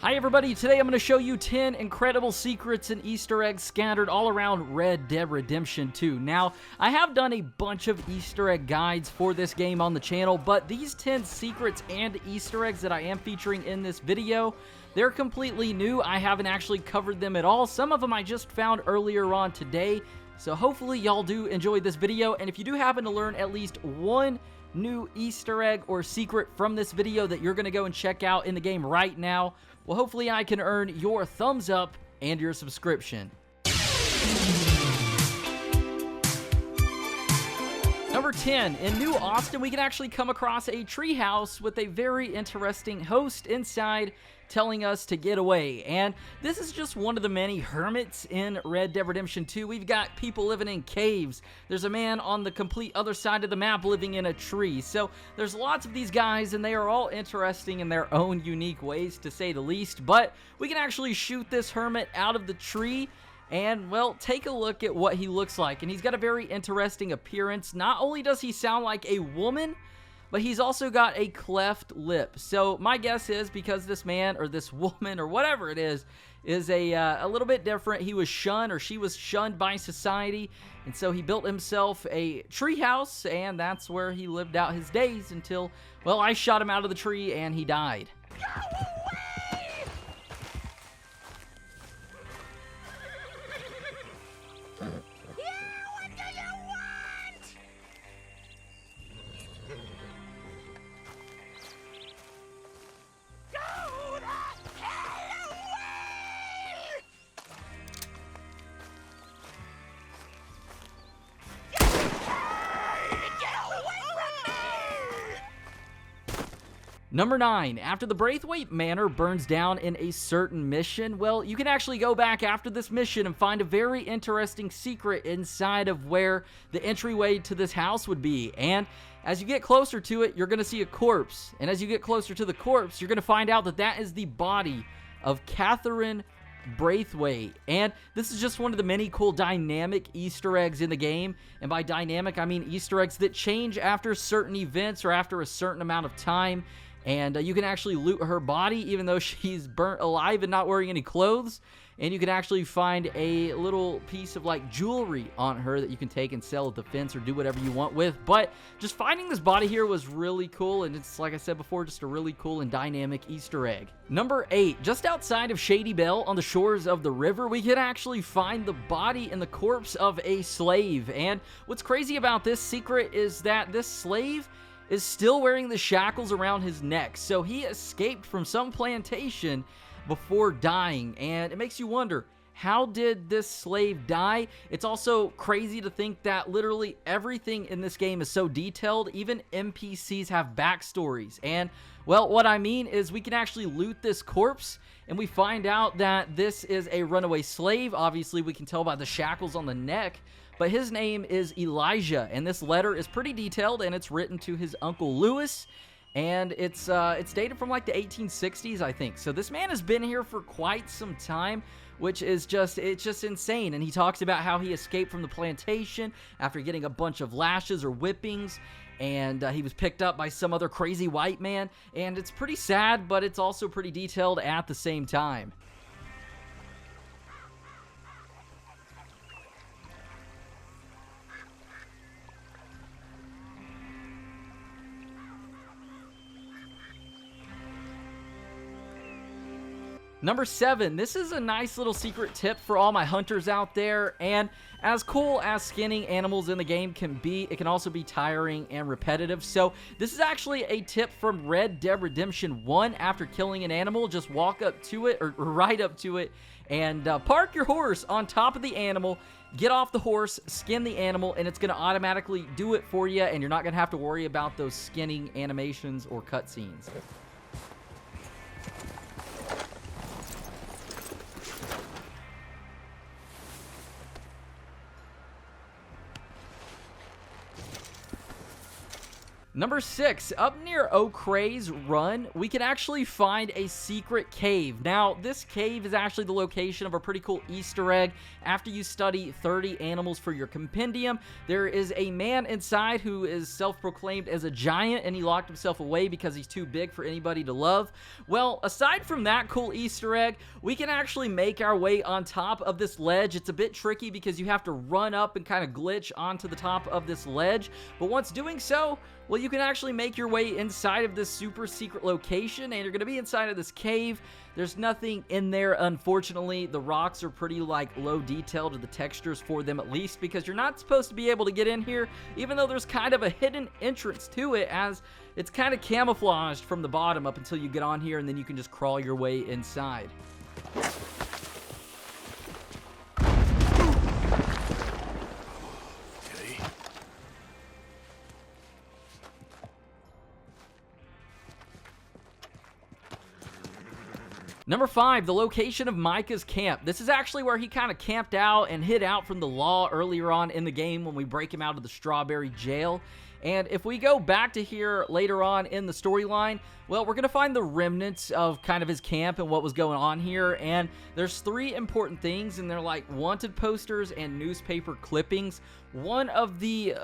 Hi everybody, today I'm going to show you 10 incredible secrets and Easter eggs scattered all around Red Dead Redemption 2. Now, I have done a bunch of Easter egg guides for this game on the channel, but these 10 secrets and Easter eggs that I am featuring in this video, they're completely new. I haven't actually covered them at all. Some of them I just found earlier on today, so hopefully y'all do enjoy this video, and if you do happen to learn at least one new Easter egg or secret from this video that you're going to go and check out in the game right now, well, hopefully I can earn your thumbs up and your subscription. Number 10, in New Austin, we can actually come across a treehouse with a very interesting host inside telling us to get away. And this is just one of the many hermits in Red Dead Redemption 2. We've got people living in caves. There's a man on the complete other side of the map living in a tree. So there's lots of these guys, and they are all interesting in their own unique ways, to say the least. But we can actually shoot this hermit out of the tree and, well, take a look at what he looks like. And he's got a very interesting appearance. Not only does he sound like a woman, but he's also got a cleft lip. So my guess is because this man or this woman or whatever it is a little bit different. He was shunned, or she was shunned by society, and so he built himself a treehouse, and that's where he lived out his days until, well, I shot him out of the tree and he died. Number 9, after the Braithwaite Manor burns down in a certain mission, well, you can actually go back after this mission and find a very interesting secret inside of where the entryway to this house would be. And as you get closer to it, you're going to see a corpse. And as you get closer to the corpse, you're going to find out that that is the body of Katherine Braithwaite. And this is just one of the many cool dynamic Easter eggs in the game. And by dynamic, I mean Easter eggs that change after certain events or after a certain amount of time. And you can actually loot her body even though she's burnt alive and not wearing any clothes. And you can actually find a little piece of like jewelry on her that you can take and sell at the fence or do whatever you want with. But just finding this body here was really cool, and it's, like I said before, just a really cool and dynamic Easter egg. Number 8, just outside of Shady Belle on the shores of the river, we can actually find the body and the corpse of a slave. And what's crazy about this secret is that this slave is still wearing the shackles around his neck. So he escaped from some plantation before dying, and it makes you wonder, how did this slave die? It's also crazy to think that literally everything in this game is so detailed. Even NPCs have backstories. And, well, what I mean is we can actually loot this corpse, and we find out that this is a runaway slave. Obviously, we can tell by the shackles on the neck. But his name is Elijah, and this letter is pretty detailed, and it's written to his Uncle Lewis, and it's dated from like the 1860s, I think. So this man has been here for quite some time, which is just insane. And he talks about how he escaped from the plantation after getting a bunch of lashes or whippings, and he was picked up by some other crazy white man, and it's pretty sad, but it's also pretty detailed at the same time. Number 7, this is a nice little secret tip for all my hunters out there, and as cool as skinning animals in the game can be, it can also be tiring and repetitive. So this is actually a tip from Red Dead Redemption 1. After killing an animal, just walk up to it, or right up to it, and park your horse on top of the animal, get off the horse, skin the animal, and it's going to automatically do it for you, and you're not going to have to worry about those skinning animations or cutscenes. Number 6, up near O'Crea's Run, we can actually find a secret cave. Now, this cave is actually the location of a pretty cool Easter egg. After you study 30 animals for your compendium, there is a man inside who is self-proclaimed as a giant, and he locked himself away because he's too big for anybody to love. Well, aside from that cool Easter egg, we can actually make our way on top of this ledge. It's a bit tricky because you have to run up and kind of glitch onto the top of this ledge, but once doing so, well, you can actually make your way inside of this super secret location, and you're going to be inside of this cave. There's nothing in there, unfortunately. The rocks are pretty, low detail to the textures for them, at least, because you're not supposed to be able to get in here, even though there's kind of a hidden entrance to it, as it's kind of camouflaged from the bottom up until you get on here, and then you can just crawl your way inside. Number 5, the location of Micah's Camp. This is actually where he kind of camped out and hid out from the law earlier on in the game when we break him out of the strawberry jail. And if we go back to here later on in the storyline, well, we're going to find the remnants of kind of his camp and what was going on here. And there's 3 important things, and they're like wanted posters and newspaper clippings. One of the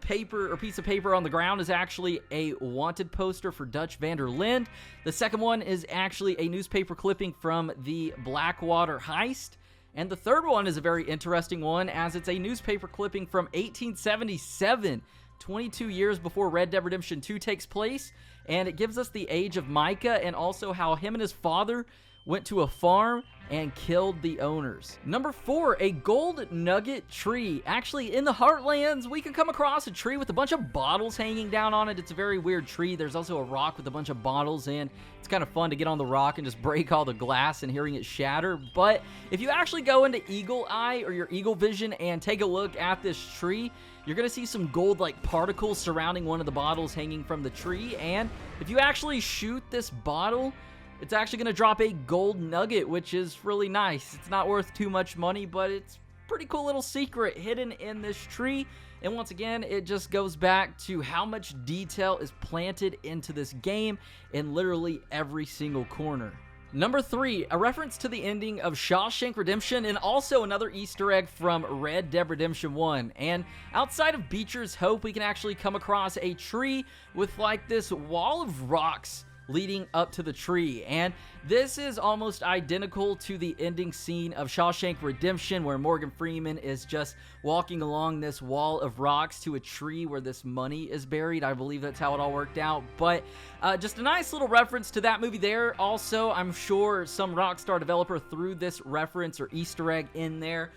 piece of paper on the ground is actually a wanted poster for Dutch van der Linde. The second one is actually a newspaper clipping from the Blackwater heist. And the third one is a very interesting one, as it's a newspaper clipping from 1877. 22 years before Red Dead Redemption 2 takes place, and it gives us the age of Micah and also how him and his father went to a farm and killed the owners. Number 4, a gold nugget tree. Actually, in the Heartlands, we can come across a tree with a bunch of bottles hanging down on it. It's a very weird tree. There's also a rock with a bunch of bottles in. It's kind of fun to get on the rock and just break all the glass and hearing it shatter. But if you actually go into Eagle Eye or your Eagle Vision and take a look at this tree, you're going to see some gold-like particles surrounding one of the bottles hanging from the tree. And if you actually shoot this bottle, it's actually going to drop a gold nugget, which is really nice. It's not worth too much money, but it's a pretty cool little secret hidden in this tree. And once again, it just goes back to how much detail is planted into this game in literally every single corner. Number 3, a reference to the ending of Shawshank Redemption, and also another Easter egg from Red Dead Redemption 1. And outside of Beecher's Hope, we can actually come across a tree with like this wall of rocks leading up to the tree, and this is almost identical to the ending scene of Shawshank Redemption, where Morgan Freeman is just walking along this wall of rocks to a tree where this money is buried. I believe that's how it all worked out, but just a nice little reference to that movie there. Also, I'm sure some Rockstar developer threw this reference or Easter egg in there,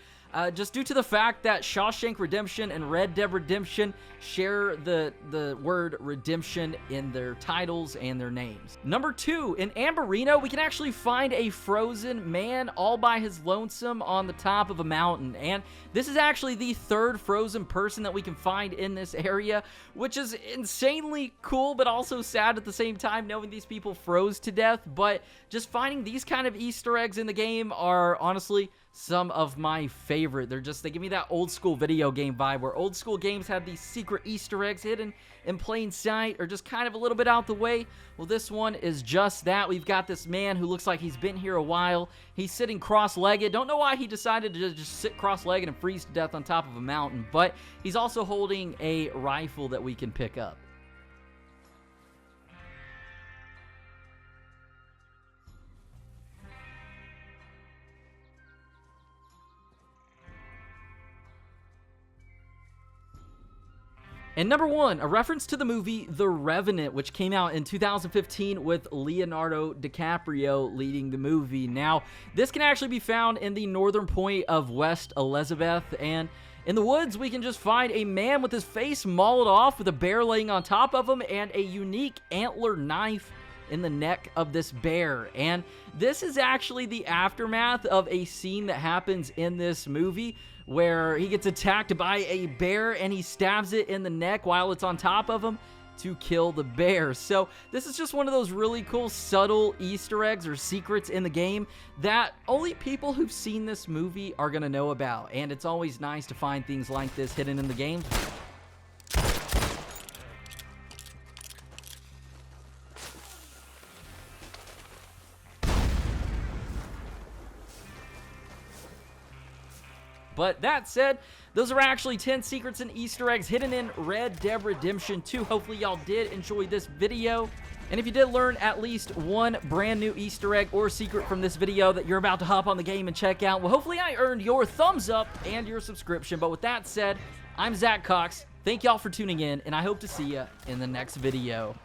just due to the fact that Shawshank Redemption and Red Dead Redemption share the word redemption in their titles and their names. Number 2, in Amberino, we can actually find a frozen man all by his lonesome on the top of a mountain. And this is actually the 3rd frozen person that we can find in this area, which is insanely cool, but also sad at the same time, knowing these people froze to death. But just finding these kind of Easter eggs in the game are honestly some of my favorite. They give me that old school video game vibe, where old school games had these secret Easter eggs hidden in plain sight or just kind of a little bit out the way. Well, this one is just that. We've got this man who looks like he's been here a while. He's sitting cross-legged. Don't know why he decided to just sit cross-legged and freeze to death on top of a mountain, but he's also holding a rifle that we can pick up. And number 1, a reference to the movie The Revenant, which came out in 2015 with Leonardo DiCaprio leading the movie. Now, this can actually be found in the northern point of West Elizabeth, and in the woods, we can just find a man with his face mauled off with a bear laying on top of him and a unique antler knife in the neck of this bear. And this is actually the aftermath of a scene that happens in this movie where he gets attacked by a bear and he stabs it in the neck while it's on top of him to kill the bear. So this is just one of those really cool subtle Easter eggs or secrets in the game that only people who've seen this movie are gonna know about, and it's always nice to find things like this hidden in the game. But that said, those are actually 10 secrets and Easter eggs hidden in Red Dead Redemption 2. Hopefully y'all did enjoy this video. And if you did learn at least one brand new Easter egg or secret from this video that you're about to hop on the game and check out, well, hopefully I earned your thumbs up and your subscription. But with that said, I'm Zach Cox. Thank y'all for tuning in, and I hope to see you in the next video.